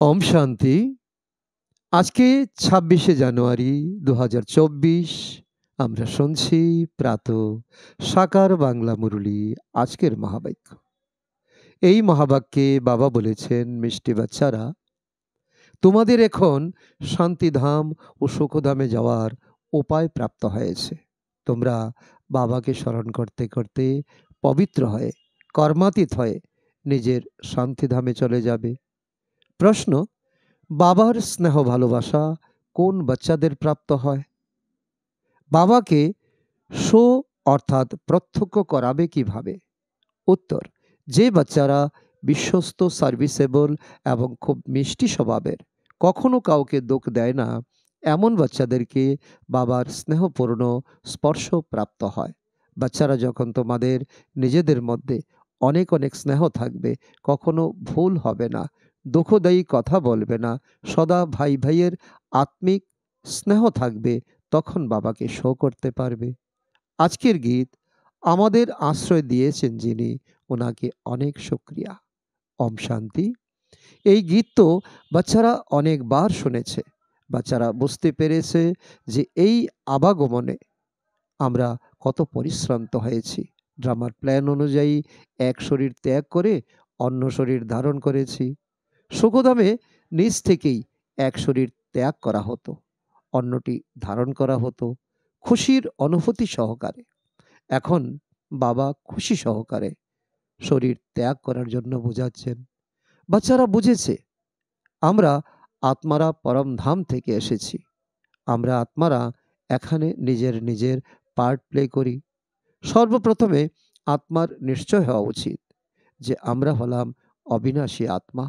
ওম শান্তি। আজকে ২৬শে জানুয়ারি ২০২৪। আমরা শুনছি প্রাত সাকার বাংলা মুরলী। আজকের মহাবাক্য, এই মহাবাক্যে বাবা বলেছেন, মিষ্টি বাচ্চারা, তোমাদের এখন শান্তিধাম ও সুখধামে যাওয়ার উপায় প্রাপ্ত হয়েছে। তোমরা বাবাকে স্মরণ করতে করতে পবিত্র হয়ে, কর্মাতীত হয়ে নিজের শান্তিধামে চলে যাবে। প্রশ্ন: বাবার স্নেহ ভালোবাসা কোন বাচ্চাদের প্রাপ্ত হয়? বাবাকে শো অর্থাৎ প্রত্যক্ষ করাবে কিভাবে? উত্তর: যে বাচ্চারা বিশ্বস্ত, সার্ভিসেবল এবং খুব মিষ্টি স্বভাবের, কখনো কাউকে দুঃখ দেয় না, এমন বাচ্চাদেরকে বাবার স্নেহপূর্ণ স্পর্শ প্রাপ্ত হয়। বাচ্চারা যখন তোমাদের নিজেদের মধ্যে অনেক অনেক স্নেহ থাকবে, কখনো ভুল হবে না, দুঃখদায়ী কথা বলবে না, সদা ভাই ভাইয়ের আত্মিক স্নেহ থাকবে, তখন বাবাকে শো করতে পারবে। আজকের গীত আমাদের আশ্রয় দিয়েছেন যিনি, ওনাকে অনেক শুক্রিয়া। ওম শান্তি। এই গীত তো বাচ্চারা অনেকবার শুনেছে। বাচ্চারা বুঝতে পেরেছে যে এই আবাগমনে আমরা কত পরিশ্রান্ত হয়েছি। ড্রামার প্ল্যান অনুযায়ী এক শরীর ত্যাগ করে অন্য শরীর ধারণ করেছি। সুখধামে নিজ থেকেই এক শরীর ত্যাগ করা হতো, অন্যটি ধারণ করা হতো খুশির অনুভূতি সহকারে। এখন বাবা খুশি সহকারে শরীর ত্যাগ করার জন্য বোঝাচ্ছেন। বাচ্চারা বুঝেছে আমরা আত্মারা পরমধাম থেকে এসেছি। আমরা আত্মারা এখানে নিজের নিজের পার্ট প্লে করি। সর্বপ্রথমে আত্মার নিশ্চয় হওয়া উচিত যে আমরা হলাম অবিনাশী আত্মা।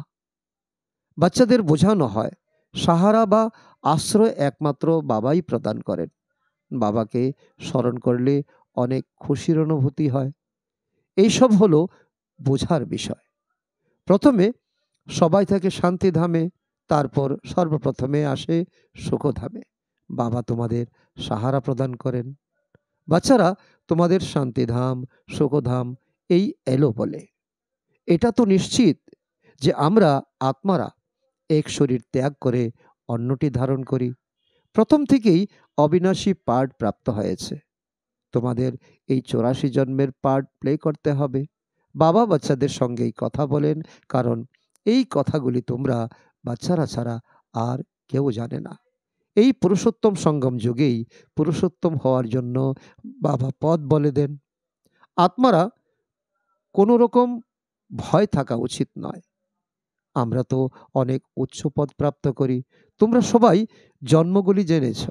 বাচ্চাদের বোঝানো হয় সাহারা বা আশ্রয় একমাত্র বাবাই প্রদান করেন। বাবাকে স্মরণ করলে অনেক খুশির অনুভূতি হয়। এইসব হলো বোঝার বিষয়। প্রথমে সবাই থাকে শান্তিধামে, তারপর সর্বপ্রথমে আসে সুখধামে। বাবা তোমাদের সাহারা প্রদান করেন। বাচ্চারা, তোমাদের শান্তিধাম, সুখধাম এই এলো বলে এটা তো নিশ্চিত যে আমরা আত্মারা এক শরীর ত্যাগ করে অন্যটি ধারণ করি। প্রথম থেকেই অবিনাশী পার্ট প্রাপ্ত হয়েছে। তোমাদের এই 84 জন্মের পার্ট প্লে করতে হবে। বাবা বাচ্চাদের সঙ্গেই কথা বলেন, কারণ এই কথাগুলি তোমরা বাচ্চারা ছাড়া আর কেউ জানে না। এই পুরুষোত্তম সঙ্গম যুগেই পুরুষোত্তম হওয়ার জন্য বাবা পথ বলে দেন। আত্মারা কোনো রকম ভয় থাকা উচিত নয়। আমরা তো অনেক উচ্চ পদ প্রাপ্ত করি। তোমরা সবাই জন্মগুলি জেনেছ।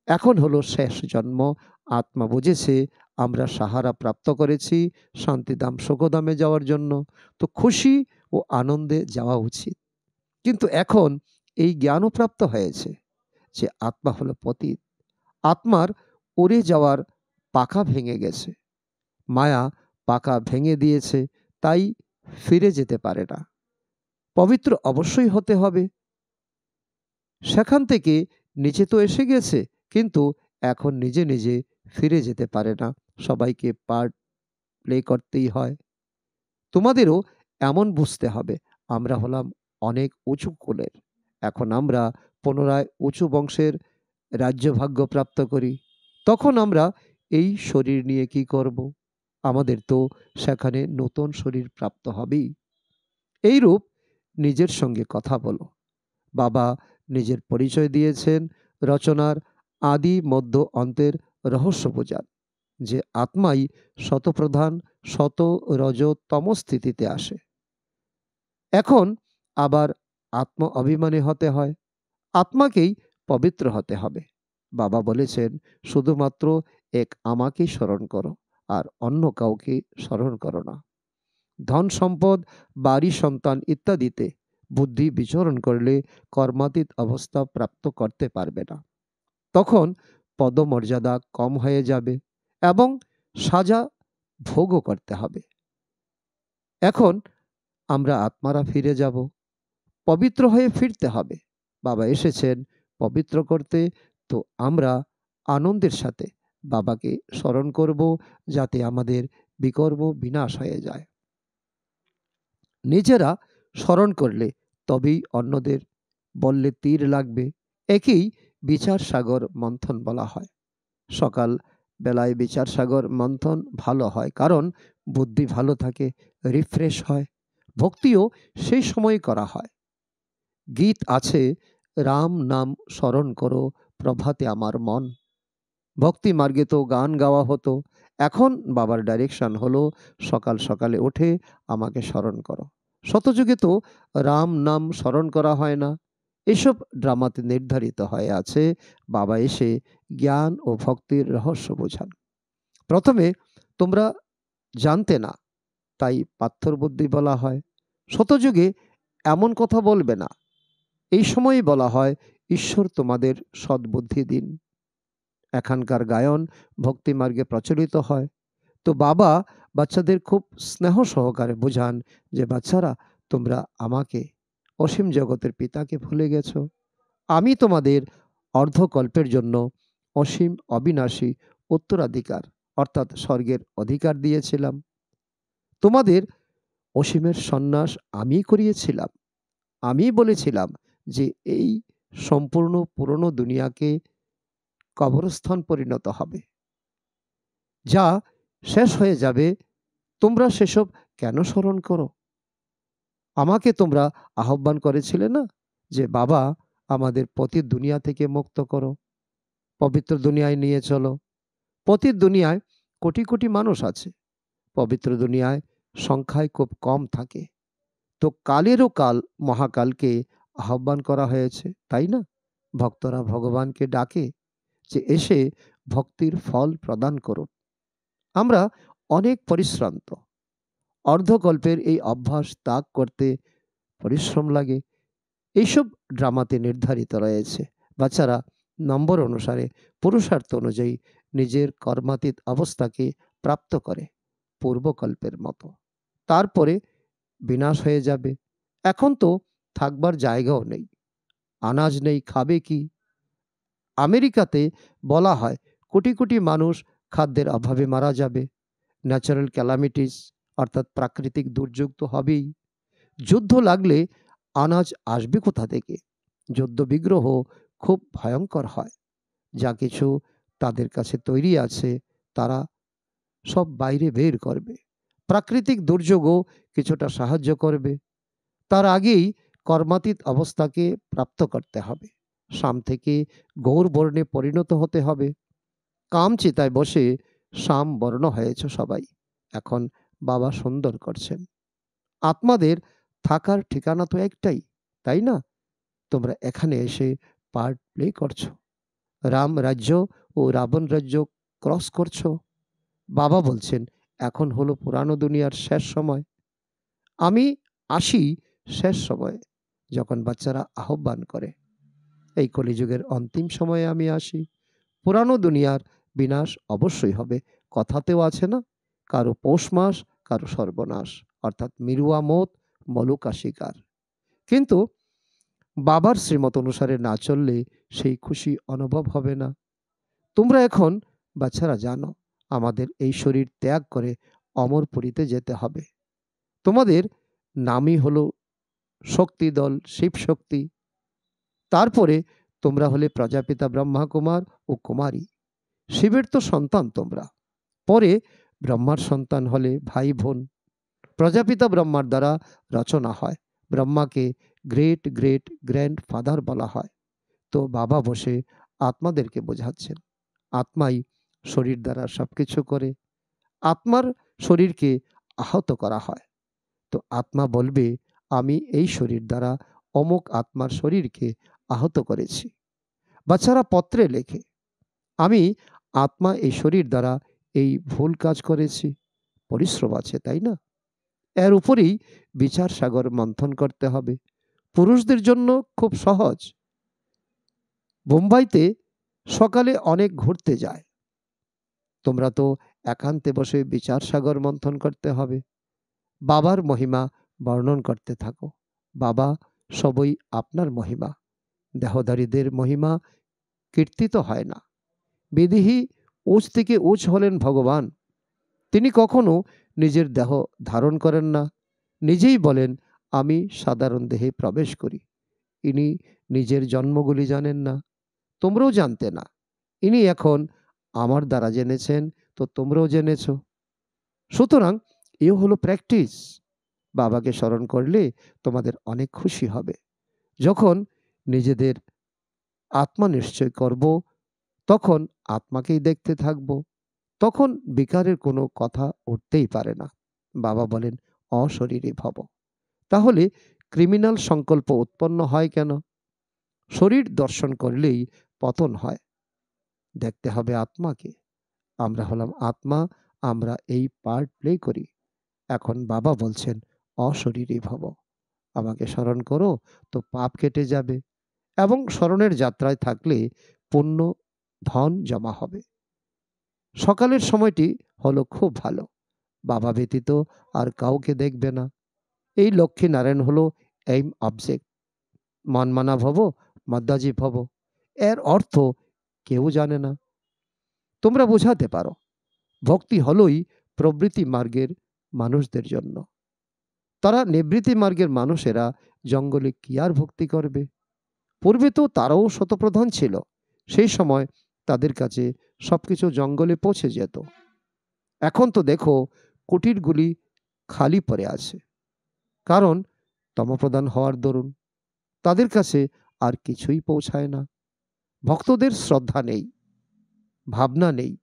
এখন হলো শেষ জন্ম। আত্মা বুঝেছে আমরা সাহারা প্রাপ্ত করেছি শান্তিধাম সুখধামে যাওয়ার জন্য, তো খুশি ও আনন্দে যাওয়া উচিত। কিন্তু এখন এই জ্ঞানও প্রাপ্ত হয়েছে যে আত্মা হলো পতিত। আত্মার উড়ে যাওয়ার পাখা ভেঙে গেছে। মায়া পাখা ভেঙে দিয়েছে, তাই ফিরে যেতে পারে না। পবিত্র অবশ্যই হতে হবে। সেখান থেকে নিচে তো এসে গেছে, কিন্তু এখন নিজে নিজে ফিরে যেতে পারে না। সবাইকে পার্ট প্লে করতেই হয়। তোমাদেরও এমন বুঝতে হবে আমরা হলাম অনেক উঁচু কুলের। এখন আমরা পুনরায় উঁচু বংশের রাজ্যভাগ্য প্রাপ্ত করি। তখন আমরা এই শরীর নিয়ে কি করব? আমাদের তো সেখানে নতুন শরীর প্রাপ্ত হবেই। এইরূপ নিজের সঙ্গে কথা বলো। বাবা নিজের পরিচয় দিয়েছেন রচনার আদি মধ্য অন্তের রহস্য বোঝান, যে আত্মাই শতপ্রধান, শত রজ তম স্থিতিতে আসে। এখন আবার আত্ম অভিমানী হতে হয়। আত্মাকেই পবিত্র হতে হবে। বাবা বলেছেন শুধুমাত্র এক আমাকেই স্মরণ করো, আর অন্য কাউকে স্মরণ করো না। ধন সম্পদ, বাড়ি, সন্তান ইত্যাদিতে বুদ্ধি বিচরণ করলে কর্মাতীত অবস্থা প্রাপ্ত করতে পারবে না। তখন পদমর্যাদা কম হয়ে যাবে এবং সাজা ভোগও করতে হবে। এখন আমরা আত্মারা ফিরে যাব, পবিত্র হয়ে ফিরতে হবে। বাবা এসেছেন পবিত্র করতে, তো আমরা আনন্দের সাথে বাবাকে স্মরণ করব, যাতে আমাদের বিকর্ম বিনাশ হয়ে যায়। নিজেরা স্মরণ করলে তবেই অন্যদের বললে তীর লাগবে। একেই বিচার সাগর মন্থন বলা হয়। সকাল বেলায় বিচার সাগর মন্থন ভালো হয়, কারণ বুদ্ধি ভালো থাকে, রিফ্রেশ হয়। ভক্তিও সেই সময় করা হয়। গীত আছে, রাম নাম স্মরণ করো প্রভাতে আমার মন। ভক্তি মার্গে তো গান গাওয়া হতো। এখন বাবার ডাইরেকশন হলো, সকাল সকালে উঠে আমাকে স্মরণ করো। শতযুগে তো রাম নাম স্মরণ করা হয় না। এসব ড্রামাতে নির্ধারিত হয়ে আছে। বাবা এসে জ্ঞান ও ভক্তির রহস্য বোঝান। প্রথমে তোমরা জানতে না, তাই পাথর বুদ্ধি বলা হয়। শতযুগে এমন কথা বলবে না। এই সময়ই বলা হয়, ঈশ্বর তোমাদের সদ্বুদ্ধি দিন। এখানকার গায়ন ভক্তি মার্গে প্রচলিত হয়। তো বাবা বাচ্চাদের খুব স্নেহ সহকারে বোঝান যে, বাচ্চারা, তোমরা আমাকে, অসীম জগতের পিতাকে ভুলে গেছো। আমি তোমাদের অর্ধকল্পের জন্য অসীম অবিনাশী উত্তরাধিকার অর্থাৎ স্বর্গের অধিকার দিয়েছিলাম। তোমাদের অসীমের সন্ন্যাস আমি করিয়েছিলাম। আমি বলেছিলাম যে এই সম্পূর্ণ পুরনো দুনিয়াকে কবরস্থান পরিণত হবে, যা শেষ হয়ে যাবে। তোমরা সেসব কেন স্মরণ করো? আমাকে তোমরা আহ্বান করেছিলে না যে, বাবা, আমাদের পতিত দুনিয়া থেকে মুক্ত করো, পবিত্র দুনিয়ায় নিয়ে চলো। পতিত দুনিয়ায় কোটি কোটি মানুষ আছে, পবিত্র দুনিয়ায় সংখ্যায় খুব কম থাকে। তো কালেরও কাল মহাকালকে আহ্বান করা হয়েছে, তাই না? ভক্তরা ভগবানকে ডাকে যে এসে ভক্তির ফল প্রদান করুন। আমরা অনেক পরিশ্রান্ত। অর্ধকল্পের এই অভ্যাস ত্যাগ করতে পরিশ্রম লাগে। এইসব ড্রামাতে নির্ধারিত রয়েছে। বাচ্চারা নম্বর অনুসারে, পুরুষার্থ অনুযায়ী নিজের কর্মাতীত অবস্থাকে প্রাপ্ত করে, পূর্বকল্পের মতো। তারপরে বিনাশ হয়ে যাবে। এখন তো থাকবার জায়গাও নেই, আনাজ নেই, খাবে কি? আমেরিকাতে বলা হয় কোটি কোটি মানুষ খাদ্যের অভাবে মারা যাবে। ন্যাচারাল ক্যালামিটিস অর্থাৎ প্রাকৃতিক দুর্যোগ তো হবেই। যুদ্ধ লাগলে আনাজ আসবে কোথা থেকে? যুদ্ধ বিগ্রহ খুব ভয়ঙ্কর হয়। যা কিছু তাদের কাছে তৈরি আছে, তারা সব বাইরে বের করবে। প্রাকৃতিক দুর্যোগও কিছুটা সাহায্য করবে। তার আগেই কর্মাতীত অবস্থাকে প্রাপ্ত করতে হবে। শাম থেকে গৌর বর্ণে পরিণত হতে হবে। কাম চিতায় বসে শাম বর্ণ হয়েছ সবাই। এখন বাবা সুন্দর করছেন। আত্মাদের থাকার ঠিকানা তো একটাই, তাই না? তোমরা এখানে এসে পার্ট প্লে করছো। রাম রাজ্য ও রাবণ রাজ্য ক্রস করছো। বাবা বলছেন, এখন হলো পুরানো দুনিয়ার শেষ সময়। আমি আসি শেষ সময়ে, যখন বাচ্চারা আহ্বান করে। এই কলিযুগের অন্তিম সময়ে আমি আসি। পুরানো দুনিয়ার বিনাশ অবশ্যই হবে। কথাতেও আছে না, কারো পৌষ মাস, কারো সর্বনাশ, অর্থাৎ মিরুয়া মত মলুকা শিকার। কিন্তু বাবার শ্রীমত অনুসারে না চললে সেই খুশি অনুভব হবে না। তোমরা এখন বাচ্চারা জানো, আমাদের এই শরীর ত্যাগ করে অমরপুরীতে যেতে হবে। তোমাদের নামই হলো শক্তি দল, শিব শক্তি। তারপরে তোমরা হলে প্রজাপিতা ব্রহ্মা কুমার ও কুমারী। শিবের তো সন্তান তোমরা। পরে ব্রহ্মার সন্তান হলে ভাই বোন। প্রজাপিতা ব্রহ্মার দ্বারা রচনা হয়। ব্রহ্মাকে গ্রেট গ্রেট গ্র্যান্ড ফাদার বলা হয়। তো বাবা বসে আত্মাদেরকে বোঝাচ্ছেন, আত্মাই শরীর দ্বারা সবকিছু করে। আত্মার শরীরকে আহত করা হয়। তো আত্মা বলবে, আমি এই শরীর দ্বারা অমুক আত্মার শরীরকে আহত করেছি। বাচ্চারা পত্রে লেখে, আমি আত্মা এই শরীর দ্বারা এই ভুল কাজ করেছি। পরিশ্রম আছে, তাই না? এর উপরেই বিচার সাগর মন্থন করতে হবে। পুরুষদের জন্য খুব সহজ। বোম্বাইতে সকালে অনেক ঘুরতে যায়। তোমরা তো একান্তে বসে বিচার সাগর মন্থন করতে হবে। বাবার মহিমা বর্ণন করতে থাকো। বাবা, সবই আপনার মহিমা। দেহধারীদের মহিমা কীর্তিত হয় না। বিদেহী উচ থেকে উচ হলেন ভগবান। তিনি কখনো নিজের দেহ ধারণ করেন না। নিজেই বলেন, আমি সাধারণ দেহে প্রবেশ করি। ইনি নিজের জন্মগুলি জানেন না, তোমরাও জানতে না। ইনি এখন আমার দ্বারা জেনেছেন, তো তোমরাও জেনেছ। সুতরাং এ হলো প্র্যাকটিস। বাবাকে স্মরণ করলে তোমাদের অনেক খুশি হবে। যখন নিজেদের আত্মা নিশ্চয় করব, তখন আত্মাকেই দেখতে থাকব। তখন বিকারের কোনো কথা উঠতেই পারে না। বাবা বলেন অশরীরী ভব। তাহলে ক্রিমিনাল সংকল্প উৎপন্ন হয় কেন? শরীর দর্শন করলেই পতন হয়। দেখতে হবে আত্মাকে। আমরা হলাম আত্মা, আমরা এই পার্ট প্লে করি। এখন বাবা বলছেন অশরীরী ভব। আমাকে স্মরণ করো, তো পাপ কেটে যাবে এবং স্মরণের যাত্রায় থাকলে পুণ্য ধন জমা হবে। সকালের সময়টি হলো খুব ভালো। বাবা ব্যতীত আর কাউকে দেখবে না। এই লক্ষ্মী নারায়ণ হলো এইম অবজেক্ট। মনমানা ভব, মদ্দাজি ভব, এর অর্থ কেউ জানে না। তোমরা বোঝাতে পারো। ভক্তি হলোই প্রবৃত্তি মার্গের মানুষদের জন্য। তারা নিবৃত্তি মার্গের মানুষেরা জঙ্গলে কি আর ভক্তি করবে? পূর্বে তো তারাও শতপ্রধান ছিল। সেই সময় তাদের কাছে সবকিছু জঙ্গলে পৌঁছে যেত। এখন তো দেখো কুটিরগুলি খালি পড়ে আছে। কারণ তমপ্রধান হওয়ার দরুন তাদের কাছে আর কিছুই পৌঁছায় না। ভক্তদের শ্রদ্ধা নেই, ভাবনা নেই।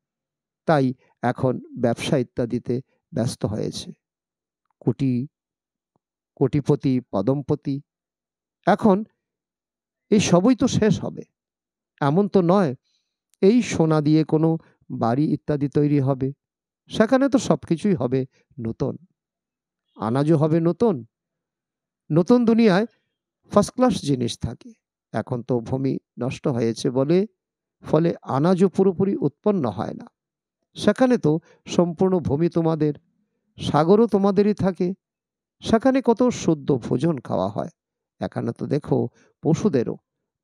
তাই এখন ব্যবসা ইত্যাদিতে ব্যস্ত হয়েছে। কোটি কোটিপতি, পদমপতি, এখন এই সবই তো শেষ হবে। এমন তো নয় এই সোনা দিয়ে কোনো বাড়ি ইত্যাদি তৈরি হবে। সেখানে তো সবকিছুই হবে নতুন। আনাজও হবে নতুন। নতুন দুনিয়ায় ফার্স্ট ক্লাস জিনিস থাকে। এখন তো ভূমি নষ্ট হয়েছে বলে ফলে আনাজও পুরোপুরি উৎপন্ন হয় না। সেখানে তো সম্পূর্ণ ভূমি তোমাদের, সাগরও তোমাদেরই থাকে। সেখানে কত শুদ্ধ ভোজন খাওয়া হয়। এখানে তো দেখো পশুদেরও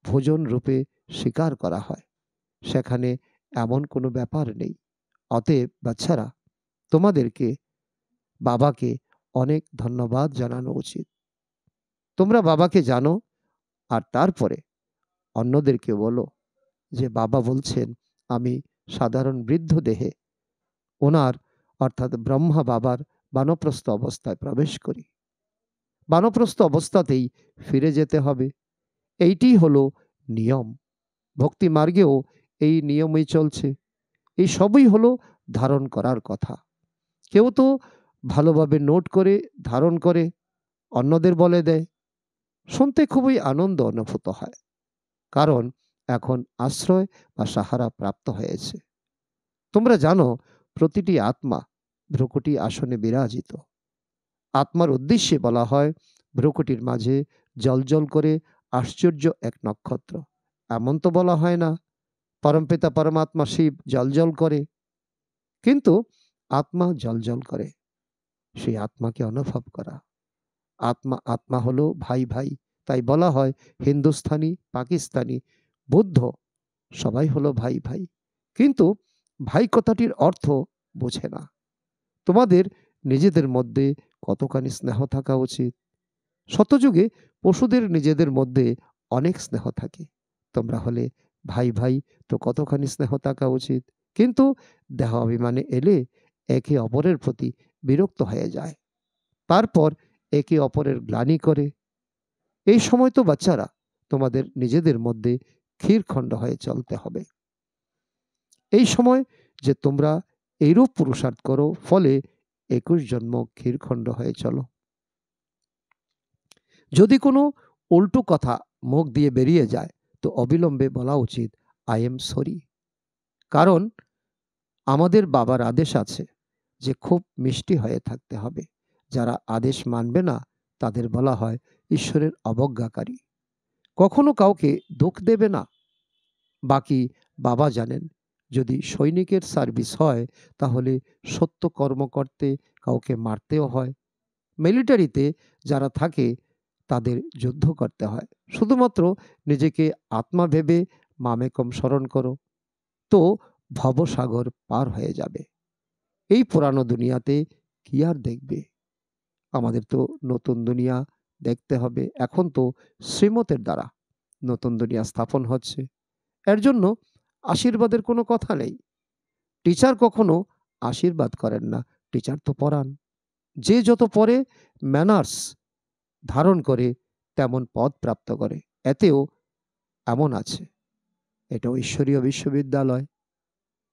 ভোজন রূপে শিকার করা হয়। সেখানে এমন কোনো ব্যাপার নেই। অতএব বাচ্চারা, তোমাদেরকে বাবাকে অনেক ধন্যবাদ জানানো উচিত। তোমরা বাবাকে জানো আর তারপরে অন্যদেরকে বলো যে বাবা বলছেন আমি সাধারণ বৃদ্ধ দেহে ওনার অর্থাৎ ব্রহ্মা বাবার বানপ্রস্থ অবস্থায় প্রবেশ করি। বানপ্রস্থ অবস্থাতেই ফিরে যেতে হবে। এইটি হলো নিয়ম। ভক্তি মার্গেও এই নিয়মই চলছে। এই সবই হলো ধারণ করার কথা। কেউ তো ভালোভাবে নোট করে ধারণ করে অন্যদের বলে দেয়। শুনতে খুবই আনন্দ অনুভূত হয়। কারণ এখন আশ্রয় বা সাহারা প্রাপ্ত হয়েছে। তোমরা জানো প্রতিটি আত্মা ভ্রুকুটি আসনে বিরাজিত। আত্মার উদ্দেশ্যে বলা হয় ভ্রুকুটির মাঝে জ্বলজ্বল করে আশ্চর্য এক নক্ষত্র। এমন তো বলা হয় না পরমপিতা পরমাত্মা শিব জ্বলজ্বল করে, কিন্তু আত্মা জ্বলজ্বল করে। সেই আত্মাকে অনুভব করা। আত্মা আত্মা হলো ভাই ভাই। তাই বলা হয় হিন্দুস্তানি, পাকিস্তানি, বৌদ্ধ সবাই হলো ভাই ভাই। কিন্তু ভাই কথাটির অর্থ বোঝে না। তোমাদের নিজেদের মধ্যে কতখানি স্নেহ থাকা উচিত। শতযুগে পশুদের নিজেদের মধ্যে অনেক স্নেহ থাকে। তোমরা হলে ভাই ভাই, তো কতখানি স্নেহ থাকা উচিত। কিন্তু দেহ অভিমানে এলে একে অপরের প্রতি বিরক্ত হয়ে যায়। তারপর একে অপরের গ্লানি করে। এই সময় তো বাচ্চারা তোমাদের নিজেদের মধ্যে ক্ষীরখণ্ড হয়ে চলতে হবে। এই সময় যে তোমরা এইরূপ পুরুষার্থ করো, ফলে 21 জন্ম ক্ষীরখণ্ড হয়ে চলো। যদি কোনো উল্টো কথা মুখ দিয়ে বেরিয়ে যায় তো অবিলম্বে বলা উচিত আই এম সরি। কারণ আমাদের বাবার আদেশ আছে যে খুব মিষ্টি হয়ে থাকতে হবে। যারা আদেশ মানবে না তাদের বলা হয় ঈশ্বরের অবজ্ঞাকারী। কখনো কাউকে দুঃখ দেবে না। বাকি বাবা জানেন, যদি সৈনিকের সার্ভিস হয় তাহলে সত্য কর্ম করতে কাউকে মারতেও হয়। মিলিটারিতে যারা থাকে তাদের যুদ্ধ করতে হয়। শুধুমাত্র নিজেকে আত্মা ভেবে মামেকম স্মরণ করো, তো ভবসাগর পার হয়ে যাবে। এই পুরানো দুনিয়াতে কি আর দেখবে? আমাদের তো নতুন দুনিয়া দেখতে হবে এখন তো শ্রীমতের দ্বারা নতুন দুনিয়া স্থাপন হচ্ছে। এর জন্য আশীর্বাদের কোনো কথা নেই। টিচার কখনো আশীর্বাদ করেন না, টিচার তো পড়ান। যে যত পড়ে ম্যানার্স ধারণ করে তেমন পদ প্রাপ্ত করে। এতেও এমন আছে, এটাও ঈশ্বরীয় বিশ্ববিদ্যালয়।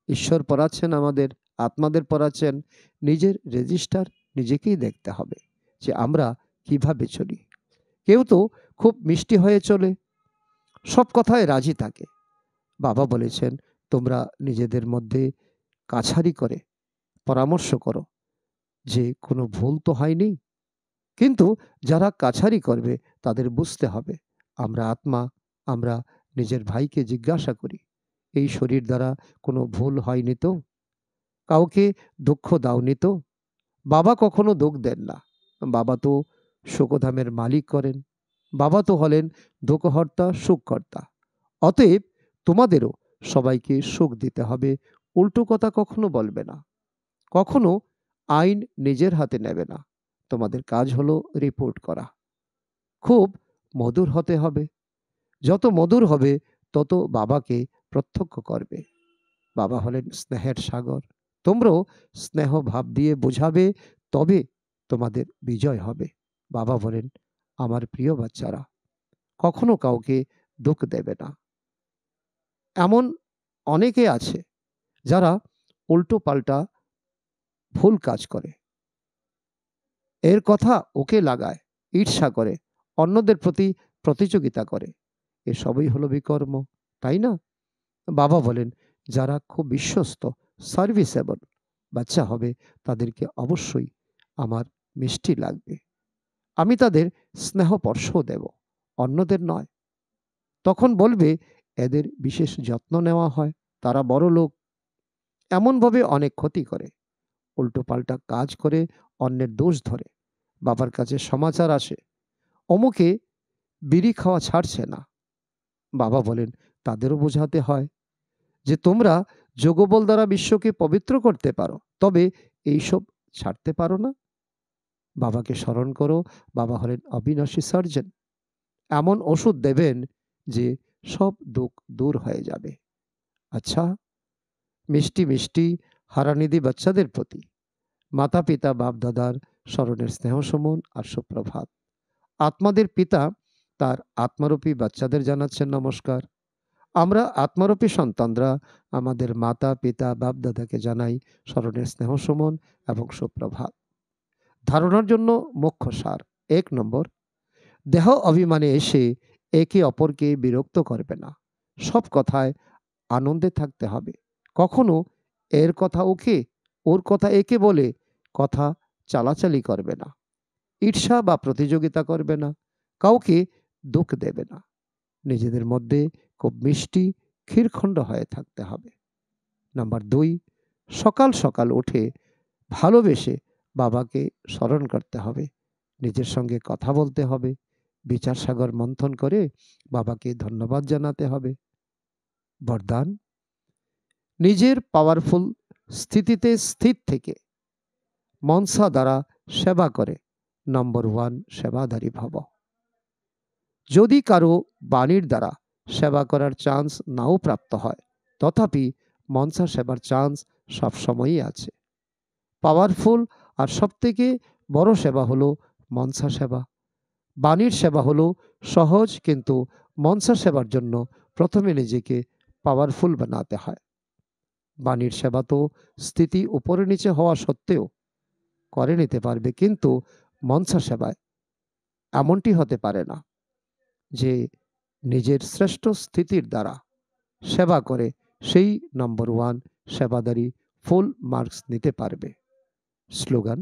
ঈশ্বর পড়াচ্ছেন আমাদের, আত্মাদের পড়াচ্ছেন। নিজের রেজিস্টার নিজেকেই দেখতে হবে যে আমরা কিভাবে চলি। কেউ তো খুব মিষ্টি হয়ে চলে, সব কথায় রাজি থাকে। বাবা বলেছেন, তোমরা নিজেদের মধ্যে কাছারি করে পরামর্শ করো যে কোনো ভুল তো হয়নি। কিন্তু যারা কাছারি করবে তাদের বুঝতে হবে আমরা আত্মা, আমরা নিজের ভাইকে জিজ্ঞাসা করি, এই শরীর দ্বারা কোনো ভুল হয়নি তো? কাউকে দুঃখ দাওনি তো? বাবা কখনো দুঃখ দেন না। বাবা তো শোকধামের মালিক করেন। বাবা তো হলেন দুঃখহর্তা, সুখকর্তা। অতএব তোমাদেরও সবাইকে সুখ দিতে হবে, উল্টো কথা কখনো বলবে না। কখনো আইন নিজের হাতে নেবে না। তোমাদের কাজ হলো রিপোর্ট করা। খুব মধুর হতে হবে। যত মধুর হবে তত বাবাকে প্রত্যক্ষ করবে। বাবা হলেন স্নেহের সাগর। তোমরাও স্নেহ ভাব দিয়ে বোঝাবে, তবে তোমাদের বিজয় হবে। বাবা বলেন, আমার প্রিয় বাচ্চারা, কখনো কাউকে দুঃখ দেবে না। এমন অনেকে আছে যারা উল্টো পাল্টা ভুল কাজ করে, এর কথা ওকে লাগায়, ঈর্ষা করে, অন্যদের প্রতি প্রতিযোগিতা করে। এসবই হলো বিকর্ম, তাই না? বাবা বলেন, যারা খুব বিশ্বস্ত, সার্ভিসেবল বাচ্চা হবে, তাদেরকে অবশ্যই আমার মিষ্টি লাগবে। আমি তাদের স্নেহস্পর্শ দেব, অন্যদের নয়। তখন বলবে, এদের বিশেষ যত্ন নেওয়া হয়, তারা বড় লোক। এমনভাবে অনেক ক্ষতি করে, উল্টোপাল্টা কাজ করে, অন্যের দোষ ধরে। বাবার কাছে সমাচার আসে, অমুকে বিড়ি খাওয়া ছাড়ছে না। বাবা বলেন, তাদেরও বোঝাতে হয় যে তোমরা যোগবল দ্বারা বিশ্বকে পবিত্র করতে পারো, তবে এইসব ছাড়তে পারো না। বাবাকে স্মরণ করো, বাবা হলেন অবিনাশী সার্জন। এমন ওষুধ দেবেন যে সব দুঃখ দূর হয়ে যাবে। আচ্ছা, মিষ্টি মিষ্টি হারানিধি বাচ্চাদের প্রতি মাতা পিতা বাপ দাদার স্মরণের স্নেহ সমন আর সুপ্রভাত। আত্মাদের পিতা তার আত্মারূপী বাচ্চাদের জানাচ্ছেন নমস্কার। আমরা আত্মারূপী সন্তানরা আমাদের মাতা পিতা বাপ দাদাকে জানাই স্মরণের স্নেহ সমন এবং সুপ্রভাত। ধারণার জন্য মুখ্য সার: ১ নম্বর, দেহ অভিমানে এসে একে অপরকে বিরক্ত করবে না। সব কথায় আনন্দে থাকতে হবে। কখনো এর কথা ওকে, ওর কথা একে বলে কথা চালাচালি করবে না। ঈর্ষা বা প্রতিযোগিতা করবে না। কাউকে দুঃখ দেবে না। নিজেদের মধ্যে খুব মিষ্টি ক্ষীরখণ্ড হয়ে থাকতে হবে। নাম্বার ২, সকাল সকাল উঠে ভালোবেসে বাবাকে স্মরণ করতে হবে। নিজের সঙ্গে কথা বলতে হবে। বিচার সাগর মন্থন করে বাবাকে ধন্যবাদ জানাতে হবে। বরদান: নিজের পাওয়ারফুল স্থিতিতে স্থির থেকে মনসা দ্বারা সেবা করে নম্বর 1 সেবাধারী ভব। যদি কারো বাণীর দ্বারা সেবা করার চান্স নাও প্রাপ্ত হয়, তথাপি মনসা সেবার চান্স সবসময়ই আছে। পাওয়ারফুল আর সবথেকে বড় সেবা হলো মনসা সেবা। বাণীর সেবা হলো সহজ, কিন্তু মনসা সেবার জন্য প্রথমে নিজেকে পাওয়ারফুল বানাতে হয়। বাণীর সেবা তো স্থিতি উপরে নিচে হওয়া সত্ত্বেও করে নিতে পারবে, কিন্তু মনসা সেবায় এমনটি হতে পারে না যে নিজের শ্রেষ্ঠ স্থিতির দ্বারা সেবা করে সেই নম্বর 1 সেবাদারি ফুল মার্কস নিতে পারবে। স্লোগান: